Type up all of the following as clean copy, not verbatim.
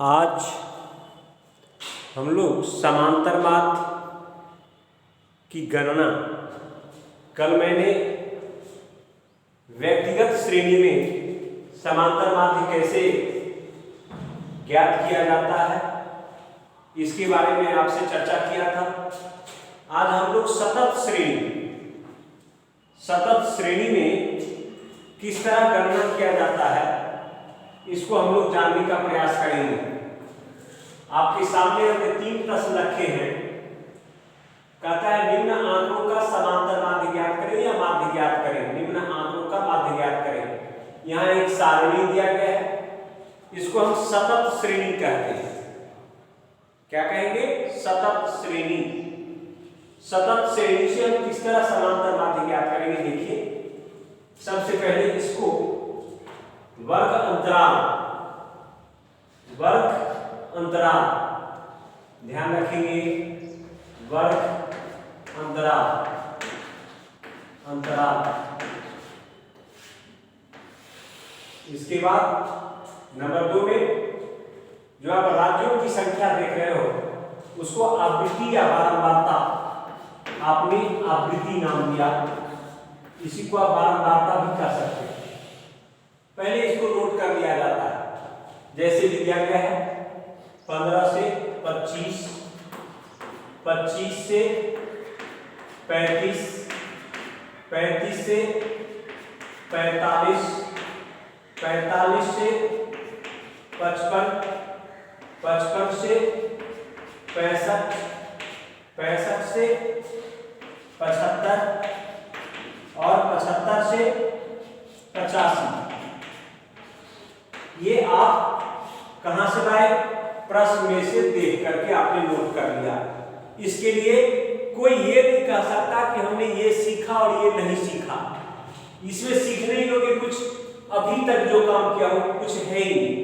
आज हम लोग समांतरमाद की गणना, कल मैंने व्यक्तिगत श्रेणी में समांतरमाद कैसे ज्ञात किया जाता है इसके बारे में आपसे चर्चा किया था। आज हम लोग सतत श्रेणी में किस तरह गणना किया जाता है इसको हम लोग जानने का प्रयास करेंगे। आपके सामने हमने 3 प्रश्न रखे हैं। कहता है निम्न आंकड़ों का समांतर माध्य ज्ञात करें या माध्य ज्ञात करें। निम्न आंकड़ों का माध्य ज्ञात करें। यहाँ एक सारणी दिया गया है, इसको हम सतत श्रेणी कहते हैं। क्या कहेंगे? सतत श्रेणी। सतत श्रेणी से हम किस तरह समांतर माध्य ज्ञात करेंगे, देखिए। सबसे पहले इसको वर्ग अंतराल ध्यान रखेंगे। वर्ग अंतराल। इसके बाद नंबर 2 में जो आप राज्यों की संख्या देख रहे हो उसको आवृत्ति या बारंबारता, आपने आवृत्ति नाम दिया, इसी को आप बारंबारता भी कह सकते हैं। पहले इसको नोट कर लिया जाता है, जैसे दिया गया है 15 से 25, 25 से 35, 35 से 45, 45 से 55, 55 से 65, 65 से 75 और 75 से 85। ये आप कहां से लाए? प्रश्न में से देख करके आपने नोट कर लिया। इसके लिए कोई ये नहीं कह सकता कि हमने ये सीखा और ये नहीं सीखा। इसमें सीखने योग्य कुछ अभी तक जो काम किया हो कुछ है ही नहीं।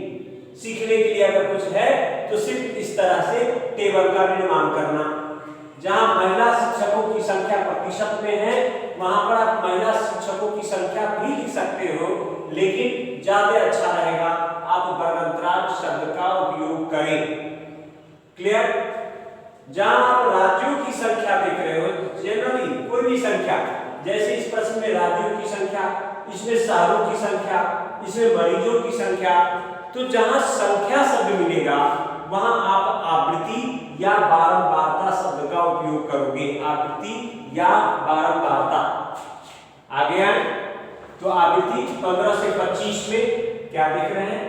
सीखने के लिए अगर कुछ है तो सिर्फ इस तरह से टेबल का निर्माण करना। जहां महिला शिक्षकों की संख्या प्रतिशत में है वहां पर आप महिला शिक्षकों की संख्या भी लिख सकते हो, लेकिन ज्यादा अच्छा रहेगा आप वर्गांतराल शब्द का उपयोग करें। क्लियर? जहां आप राज्यों की संख्या देख रहे हो, जनरली कोई भी संख्या, जैसे इस प्रश्न में राज्यों की संख्या, इसमें शहरों की संख्या, इसमें मरीजों की संख्या, तो जहां संख्या शब्द मिलेगा वहां आप आवृत्ति या बारंबारता शब्द का उपयोग करोगे। आवृत्ति या बारंबारता। आगे आए तो आवृत्ति 15 से 25 में क्या देख रहे हैं?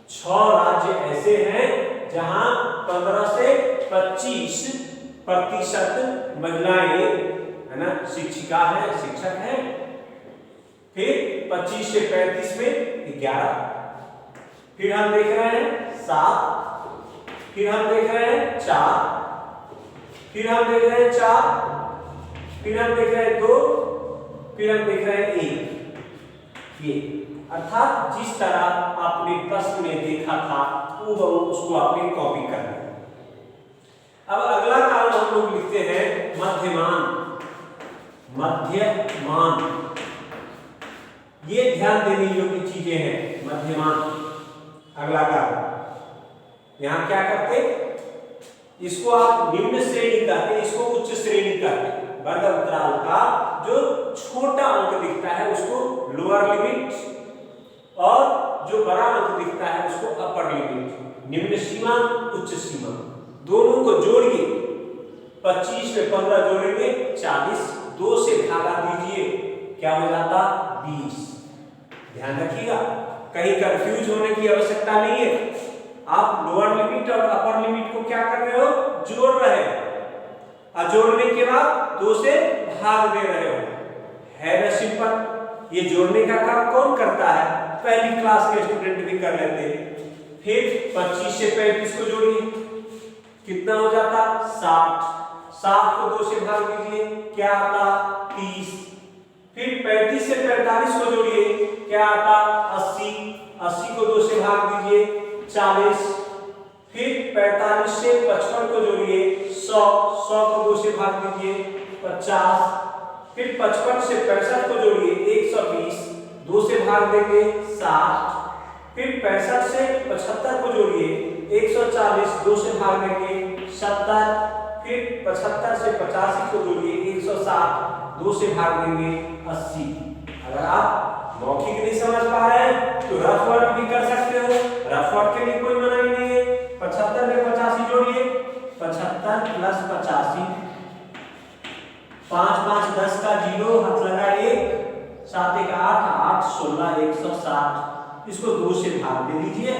6 राज्य ऐसे हैं जहां 15 से 25% महिलाएं है ना, शिक्षिका है, शिक्षक है। फिर 25 से 35 में 11। फिर हम देख रहे हैं 7, फिर हम देख रहे हैं 4, फिर हम देख रहे हैं 4, फिर हम देख रहे हैं 2, फिर हम देख रहे हैं 1। ये अर्थात जिस तरह आपने प्रश्न में देखा था वो उसको आपने कॉपी करना। अब अगला कारण हम लोग लिखते हैं मध्यमान। ये ध्यान देने योग्य चीजें हैं। मध्यमान अगला कारण। यहां क्या करते? इसको आप निम्न श्रेणी कहते हैं, इसको उच्च श्रेणी कहते हैं। वर्ग अंतराल का जो छोटा अंक दिखता है उसको लोअर लिमिट और जो बड़ा अंक दिखता है उसको अपर लिमिट। निम्न सीमा, उच्च सीमा, दोनों को जोड़िए। 25 में 15 जोड़ेंगे 40, 2 से भागा दीजिए, क्या हो जाता? 20। ध्यान रखिएगा, कहीं कंफ्यूज होने की आवश्यकता नहीं है। आप लोअर लिमिट और अपर लिमिट को क्या कर रहे हो? जोड़ रहे हो, और जोड़ने के बाद 2 से भाग दे रहे हो। है ना सिंपल? ये जोड़ने का काम कौन करता है? पहली क्लास के स्टूडेंट भी कर लेते हैं। फिर 25 से 35 को जोड़िए, कितना हो जाता? 60। 60 को 2 से भाग दीजिए, क्या आता? 30। फिर 35 से 45 को जोड़िए, क्या आता? 80। 80 को 2 से भाग दीजिए, 40। फिर 45 से 55 को जोड़िए, 100। 100 को 2 से भाग दीजिए, 50। फिर 55 से 65 को जोड़िए, 120। 2 से भाग देंगे, 60। फिर 65 से 75 को जोड़िए, 140 2 से भाग देंगे 70, फिर 75 से 85 को जोड़िए 160, 2 से भाग देंगे 80। अगर आप मौखिक नहीं समझ पा रहे हैं तो रफ वर्क भी कर सकते हो, रफ वर्क के लिए कोई मनाही नहीं है। 75 में 85 जोड़िए, 75 प्लस 85, 5 5 10 का 0, हाथ लगा 1, 7 1 8, 8 16 160। इसको 2 से भाग दे दीजिए,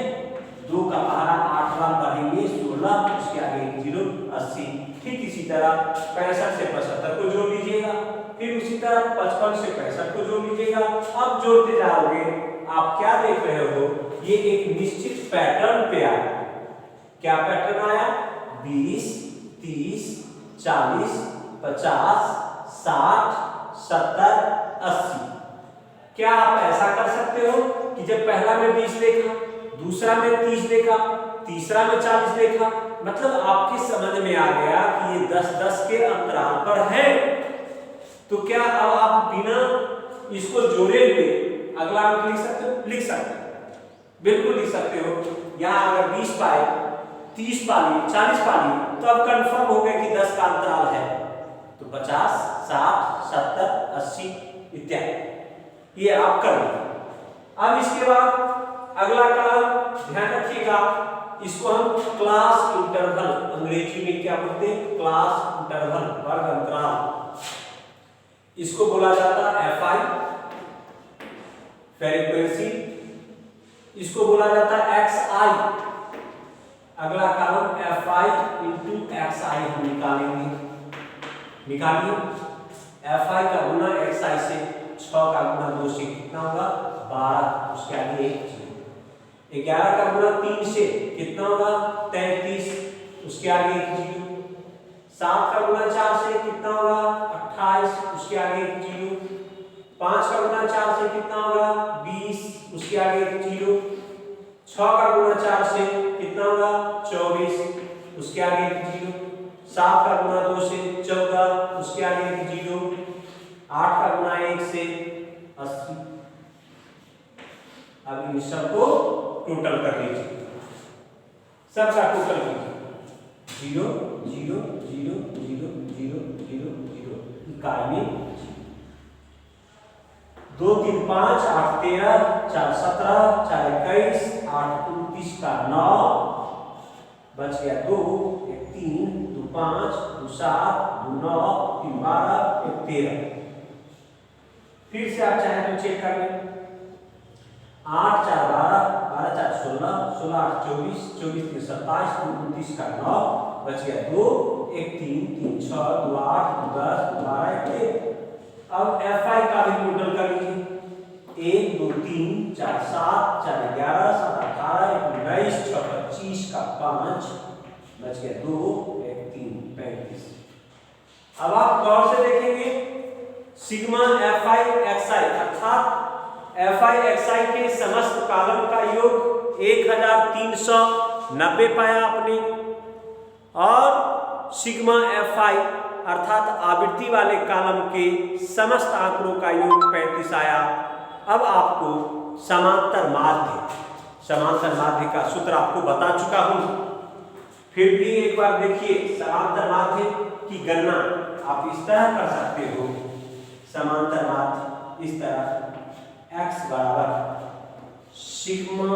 2 का पहाड़ा 8 बार पढ़ेंगे 16, उसके आगे 0 80। ठीक इसी तरह 65 से 75 को जोड़ लीजिएगा, फिर उसी तरह 55 से 65 को जोड़ लीजिएगा। अब जोड़ते जाओगे आप क्या देख रहे हो, ये एक निश्चित पैटर्न पे आया। क्या पैटर्न आया? 20 30 40 50 60 70 80। क्या आप ऐसा कर सकते हो कि जब पहला में 20 देखा, दूसरा में 30 देखा, तीसरा में 40 देखा, मतलब आपकी समझ में आ गया कि ये 10-10 के अंतराल पर है, तो क्या अब आप बिना इसको जोड़े हुए अगला अंक लिख सकते हो? लिख सकते हो, बिल्कुल लिख सकते हो। यहाँ अगर 20 पाए, 30 पा लिए, 40 पा लिए, तो अब कंफर्म हो गया कि 10 का अंतराल है, तो 50 60 70 80 इत्यादि ये आप कर लो। अब इसके बाद अगला कॉलम ध्यान रखिएगा, इसको हम क्लास इंटरवल, अंग्रेजी में क्या बोलते हैं? क्लास इंटरवल, वर्ग अंतराल। इसको बोला जाता है FI, फ्रीक्वेंसी। इसको बोला जाता है XI। अगला कॉलम FI इंटू XI हम निकालेंगे, निकालिए। FI का गुना XI से, 6 का गुना 2 से कितना होगा? 12, उसके आगे 1 0। 11 का गुना 3 से कितना होगा? 33, उसके आगे 1 0। 7 का गुना 4 से कितना होगा? 28, उसके आगे 1 0। 5 का गुना 4 से कितना होगा? 20, उसके आगे 1 0। 6 का गुना 4 से कितना होगा? 24, उसके आगे 1 0। 7 का गुना 2 से 14, उसके आगे 1 0। 8 का गुना 1 से 80। अब इन सबको टोटल कर लीजिए, सबका टोटल कीजिए। 0 0 0 0 0 0 0 इकाई 2 3 5 8 13 4 17 4 21 8 29 का 9 बच गया 2 1 3 2 5 2 7 2 9 3 12 1 13। फिर से आप चाहे तो चेक कर लें। 8 4 12 12 4 16 16 8 24 24 3 27 29 का 9 बच गया 2 1 3 3 6 2 8 2 10 2 12 1 13। अब FI का भी टोटल कर लीजिए। 1 2 3 4 7 4 11 7 18 19 6 25 का 5 बच गया 2 1 3 35। अब आप गौर से देखेंगे सिग्मा FI XI अर्थात FI XI के समस्त कॉलम का योग 1390 पाया आपने, और सिग्मा FI अर्थात आवृत्ति वाले कॉलम के समस्त आंकड़ों का योग 35 आया। अब आपको समांतर माध्य का सूत्र आपको बता चुका हूं, फिर भी एक बार देखिए। समांतर माध्य की गणना आप इस तरह कर सकते हो। समांतर माध्य इस तरह, x बराबर sigma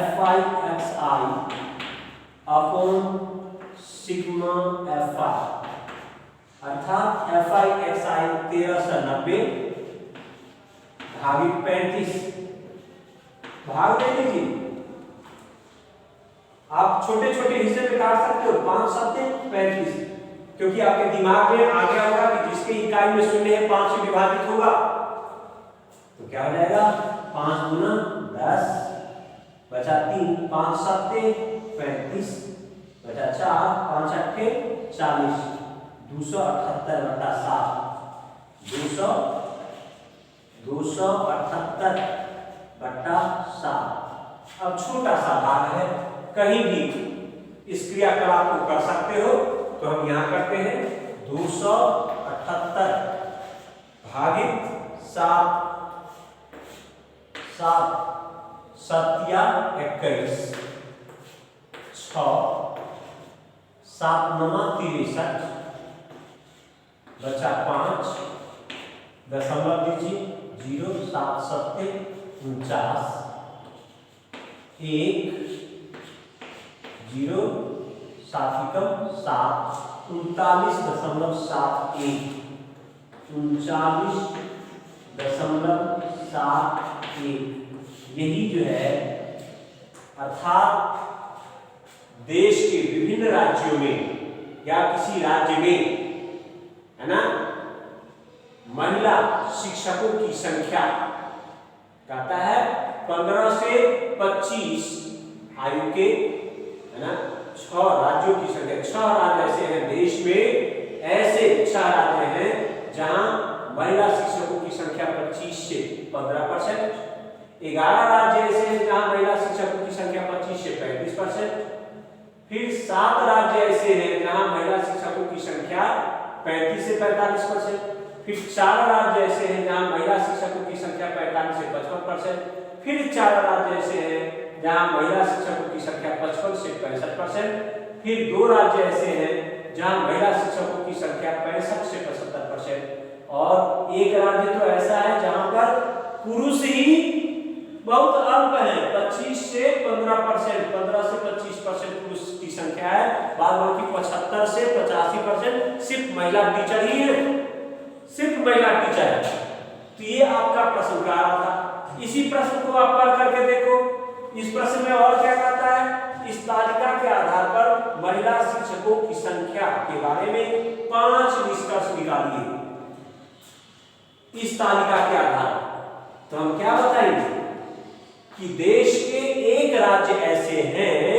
FI XI upon sigma FI, अर्थात FI XI 1390 भागित 35। भाग दे दीजिए, आप छोटे छोटे हिस्से में काट सकते हो। 5 7 35, क्योंकि आपके दिमाग में आ गया होगा कि जिसके इकाई में शून्य है 5 से विभाजित होगा, तो क्या हो जाएगा? 5 गुना 10 बचा 3 5 7 35 बचा 4 5 8 40 278 बटा 7 278 बटा 7। अब छोटा सा भाग है, कहीं भी इस क्रियाकलाप को कर सकते हो, तो हम यहां करते हैं 278 भागित 7 7 7 या 21 7 9 63 बचा 5 दशमलव दीजिए 0 7 7 49 1 0 7 7 39.71 39.71 यही जो है अर्थात देश के विभिन्न राज्यों में या किसी राज्य में, है ना, महिला शिक्षकों की संख्या कहता है 15 से 25 आयु के, है ना, 6 राज्यों की संख्या। 6 राज्य ऐसे हैं देश में, ऐसे 6 राज्य हैं जहां महिला शिक्षकों की संख्या 25 से 15%, 11 राज्य ऐसे हैं जहां महिला शिक्षकों की संख्या 25 से 35%, फिर 7 राज्य ऐसे हैं जहां महिला शिक्षकों की संख्या 35 से 45%, फिर 4 राज्य ऐसे हैं जहां महिला शिक्षकों की संख्या 45 से 55%, फिर 4 राज्य ऐसे हैं जहां महिला शिक्षकों की संख्या 55 से 65%, फिर 2 राज्य ऐसे हैं जहां महिला शिक्षकों की संख्या 65 से 75%, और एक राज्य तो ऐसा है जहां पर पुरुष ही बहुत अल्प है, 25 से 15%, 15 से 25% पुरुष की संख्या है, बाद बाकी 75 से 85% सिर्फ महिला टीचर ही है, सिर्फ महिला टीचर है। तो ये आपका प्रश्न का रहा था। इसी प्रश्न को आप पढ़ करके देखो। इस प्रश्न में और क्या कहता है, इस तालिका के आधार पर महिला शिक्षकों की संख्या के बारे में 5 निष्कर्ष निकालिए। इस तालिका के आधार तो हम क्या बताएंगे कि देश के एक राज्य ऐसे हैं,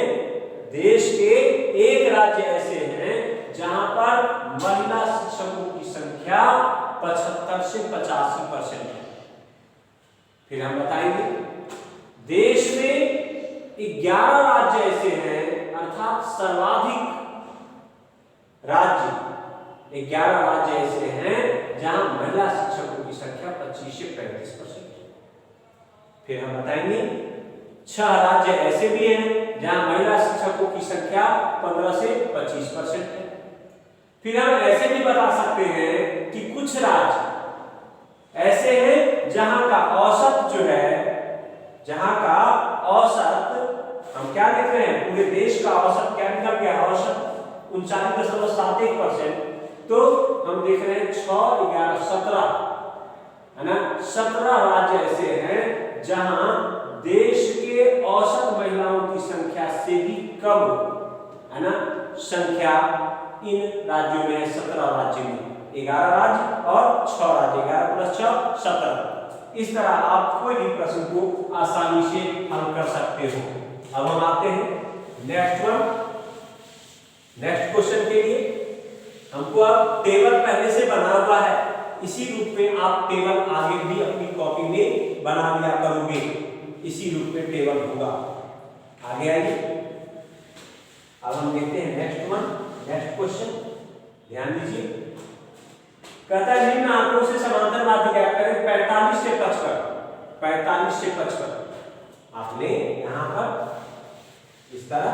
देश के एक राज्य ऐसे हैं जहां पर महिला शिक्षकों की संख्या 75 से 85% है। फिर हम बताएंगे देश में 11 राज्य ऐसे हैं, अर्थात सर्वाधिक राज्य 11 राज्य ऐसे हैं जहां महिला शिक्षकों की संख्या 25 से 35% है। फिर हम बताएंगे 6 राज्य ऐसे भी हैं जहां महिला शिक्षकों की संख्या 15 से 25% है। फिर हम ऐसे भी बता सकते हैं कि कुछ राज्य ऐसे हैं जहां का औसत जो है, जहां का औसत हम क्या देख रहे हैं, पूरे देश का औसत क्या निकल गया, औसत 39.71%, तो हम देख रहे हैं 6 11 17, है ना, 17 राज्य ऐसे हैं जहां देश के औसत महिलाओं की संख्या से भी कम, है ना, संख्या इन राज्यों में 17 राज्य में 11 राज्य और 6 राज्य, 11 + 6 17। इस तरह आप कोई भी प्रश्न को आसानी से हल कर सकते हो। अब हम आते हैं नेक्स्ट क्वेश्चन के लिए। हमको अब टेबल पहले से बना हुआ है, इसी रूप में आप टेबल आगे भी अपनी कॉपी में बना लिया करोगे, इसी रूप में टेबल होगा। आगे आइए, अब हम देखते हैं नेक्स्ट क्वेश्चन। ध्यान दीजिए, कहता है निम्न आंकड़ों से समांतर माध्य ज्ञात करें 45 से 55। 45 से 55 आपने यहां पर इस तरह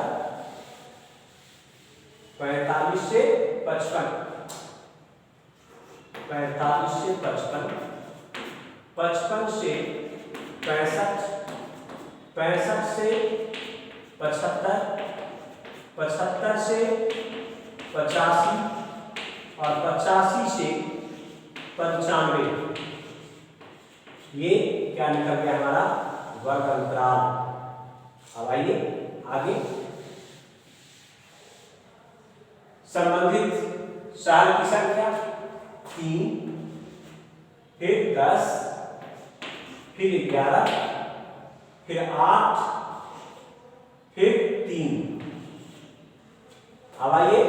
45 से 55, 45 से 55, 55 से 65, 65 से 75, 75 से 85 और 85 से 95, ये क्या निकल गया हमारा वर्ग अंतराल। अब आइए आगे, संबंधित साल की संख्या 3, फिर 10, फिर 11, फिर 8, फिर 3। अब आइए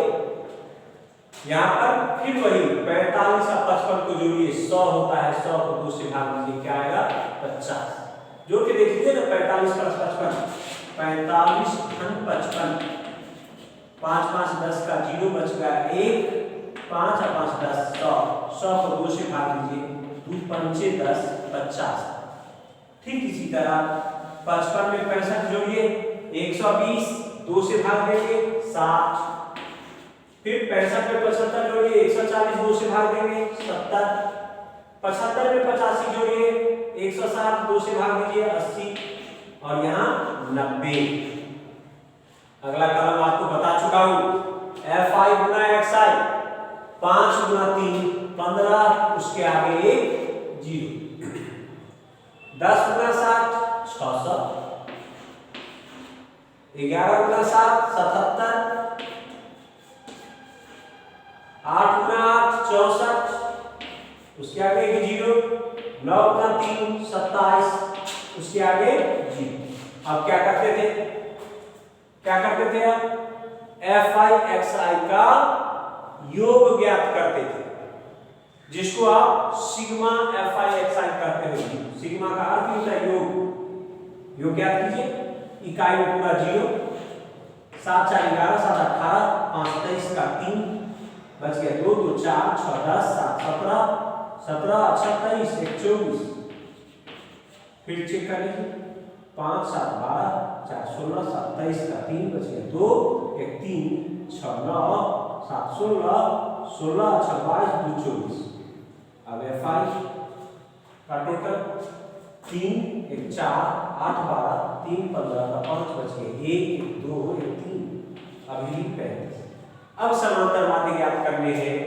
यहां पर फिर वही 45 और 55 को जोड़िए, 100 होता है, 100 को 2 से भाग दीजिए, क्या आएगा 50। जोड़ के देख लीजिए ना, 45 + 55, 45 घन 55, 5 5 10 का 0 बच गया 1, 5 और 5 10, 100, 100 को 2 से भाग दीजिए, 2 पंचे 10, 50। ठीक इसी तरह 55 में 65 जोड़िए, 120, 2 से भाग देंगे 7, फिर 65 में 75 जोड़िए 140, 2 से भाग देंगे 70, 75 में 85 जोड़िए 160, 2 से भाग दीजिए 80, और यहाँ 90। अगला कलम आपको बता चुका हूं, Fi गुना Xi 5 गुना 3 15, उसके आगे एक 0, 10 गुना 7 600, 11 गुना 7 77, 8 गुना 8 64, उसके आगे एक 0, 9 गुना 3 27, उसके आगे 0। अब क्या करते थे आप Fi Xi का योग ज्ञात करते थे, जिसको आप सिग्मा Fi Xi कहते हो। सिग्मा का अर्थ होता है योग। योग ज्ञात कीजिए, इकाई में पूरा 0, 7 4 11 7 18 5 23 का 3 बच गया 2 2 4 6 10 7 17 17 28 1 24, फिर चेक कर लीजिए 5 7 12 4 16 7 23 का 3 बच गया 2 1 3 6 9 7 16 16 6 22 2 24। अब Fi का टोटल 3 1 4 8 12 3 15 का 5 बच गए 1 2 1 3, अभी 35। अब समांतर माध्य ज्ञात करने हैं।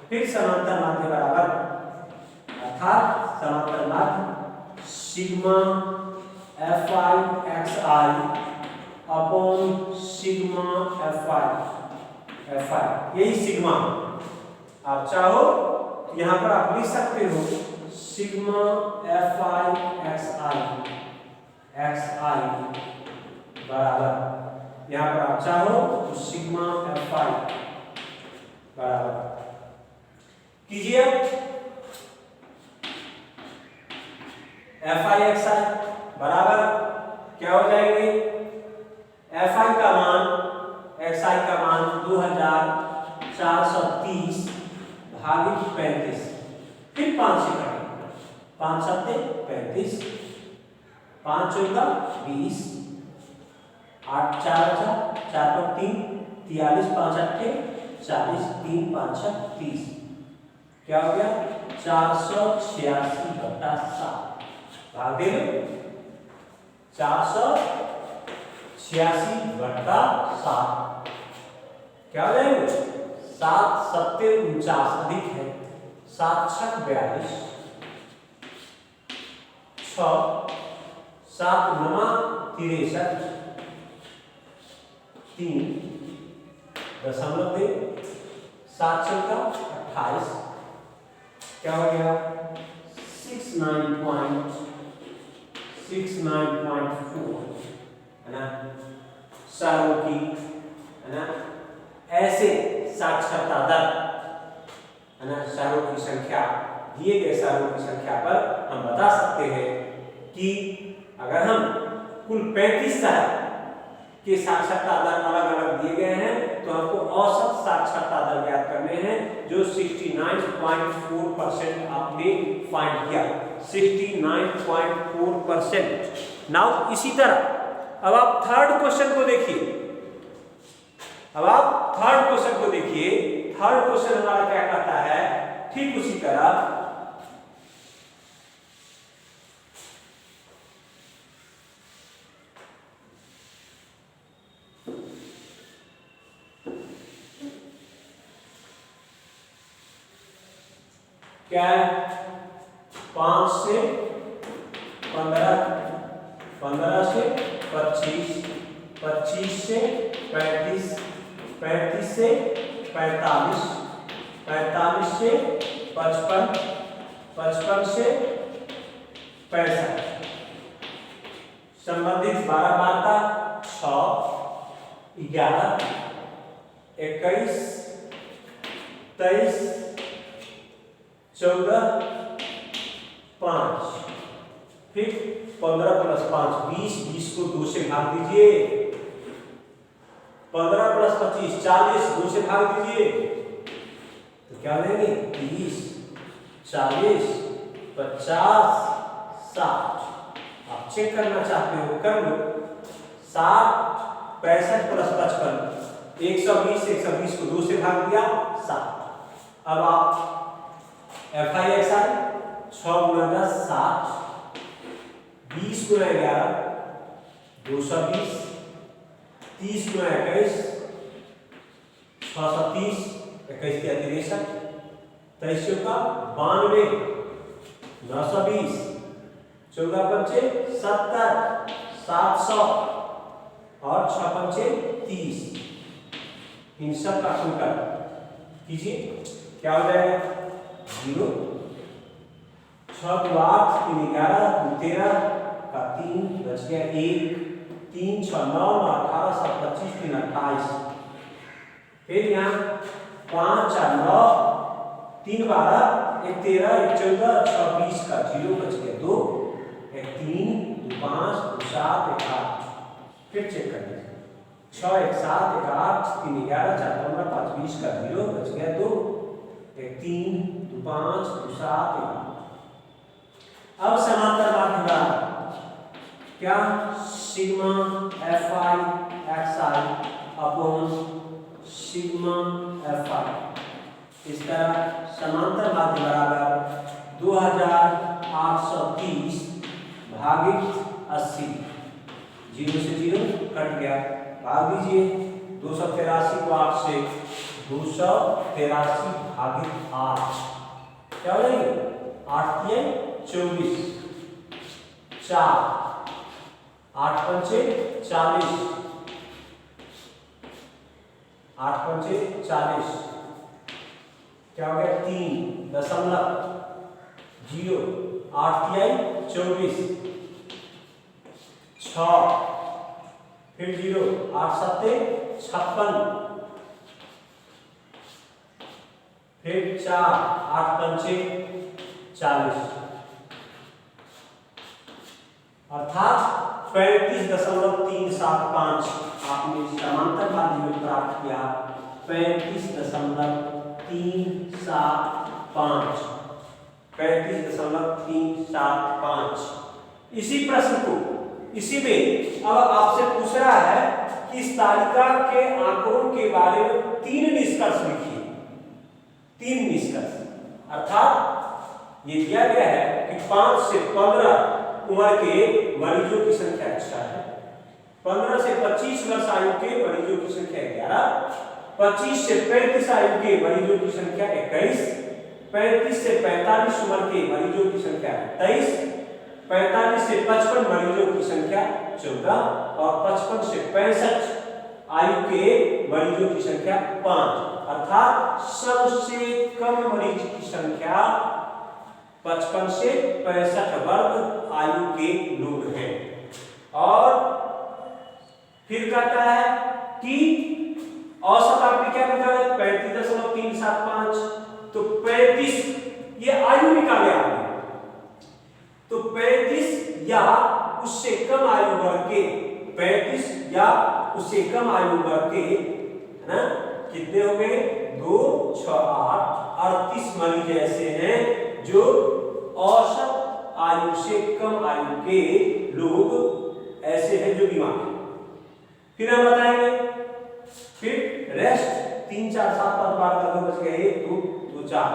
फिर समांतर माध्य बराबर, अर्थात समांतर माध्य sigma Fi Xi upon sigma Fi, यही सिग्मा। आप चाहो तो यहां पर आप लिख सकते हो सिग्मा Fi Xi बराबर, यहां पर आप चाहो तो सिग्मा Fi बराबर कीजिए Fi Xi बराबर क्या हो जाएंगे, Fi का मान Xi का मान 2430 भागित 35, फिर 5 से काटेंगे, 5 7 35, 5 चौका 20, 8 4 4 पर 3 43, 5 8 40, 3 5 6 30, क्या हो गया 486 बटा 7, भाग दे 486 बटा 7, क्या हो जाएंगे 7 7 49 अधिक है 7 6 42, 6 7 9 63, 3 दशमलव दे 7 चौका 28, क्या हो गया 69.4, है ना। सारों की, है ना, ऐसे साक्षरता दर, है ना, सारों की संख्या, दिए गए सारों की संख्या पर हम बता सकते हैं कि अगर हम कुल 35 शहर के साक्षरता दर अलग अलग दिए गए हैं तो हमको औसत साक्षरता दर ज्ञात करने हैं, जो 69.4% आपने फाइंड किया, 69.4%। नाउ इसी तरह अब आप थर्ड क्वेश्चन को देखिए, थर्ड क्वेश्चन हमारा क्या कहता है, ठीक उसी तरह क्या है 5 से 15, 15 से 25, 25 से 35, 35 से 45, 45 से 55, 55 से 65, संबंधित 12 वार्ता 6 11 21 23 14 5, फिर 15 प्लस 5 20, 20 को 2 से भाग दीजिए, 15 प्लस 25 40, 2 से भाग दीजिए तो क्या लेंगे 30 40 50 60। आप चेक करना चाहते हो कर लो, 7 65 प्लस 55 120, 120 को 2 से भाग दिया 7। अब आप FI XI 6 गुना 10 7, 20 गुना 11 220, 30 गुना 21 630, 21 या 63, 23 का 92, 920, 14 पंचे 70, 700 और 6 पंचे 30। इन सब का अंतर कीजिए, क्या हो जाएगा 0, 6 2 8 3 11 2 13 का 3 बच गया 1, 3 6 9 18 7 25 3 28। फिर यहाँ 5 4 9 3 12 1 13 1 14 6 20 का 0 बच गया 2, 1 3 2 5 2 7 1 8। फिर चेक कर लीजिए 6 1 7 1 8 3 11 4 15 5 20 का 0 बच गया 2, 1 3 2 5 2 7 1 8। अब समांतर माध्यम क्या sigma FI XI upon sigma FI, इस तरह समांतर माध्य बराबर 2830 भागित 80, 0 से 0 कट गया, भाग दीजिए 283 को 8 से, 283 भागित 8 क्या हो जाएगी 8 3 24, 4 8 पंचे 40, 8 पंचे 40 क्या हो गया 3.0, 8 3 24, 6 फिर 0 8 7 56, फिर 4 8 पंचे 40 अर्थात 35.375 आपने समांतर माध्य में प्राप्त किया 35.375। इसी प्रश्न को इसी में अब आपसे पूछ रहा है कि इस तालिका के आंकड़ों के बारे में 3 निष्कर्ष लिखिए। 3 निष्कर्ष अर्थात ये दिया गया है कि 5 से 15 उम्र के मरीजों की संख्या 6 है, 15 से 25 वर्ष आयु के मरीजों की संख्या 11, 25 से 35 आयु के मरीजों की संख्या 21, 35 से 45 उम्र के मरीजों की संख्या 23, 45 से 55 मरीजों की संख्या 14 और 55 से 65 आयु के मरीजों की संख्या 5। अर्थात सबसे कम मरीज की संख्या 55 से 65 वर्ग आयु के लोग हैं। और फिर कहता है कि औसत आपने क्या निकाला 35.375, तो 35 ये आयु निकाले आपने, तो 35 या उससे कम आयु वर्ग के 35 या उससे कम आयु वर्ग के है ना कितने हो गए 2 6 8 38 मरीज ऐसे हैं जो औसत आयु से कम आयु के लोग ऐसे हैं जो बीमार हैं। फिर हम बताएंगे, फिर रेस्ट 3 4 7 5 12 का बच गए 1 2 2 4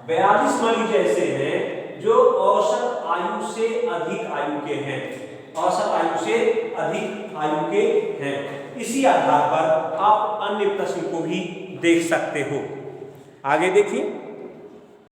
42 मरीज ऐसे हैं जो औसत आयु से अधिक आयु के हैं, औसत आयु से अधिक आयु के हैं। इसी आधार पर आप अन्य प्रश्न को भी देख सकते हो। आगे देखिए।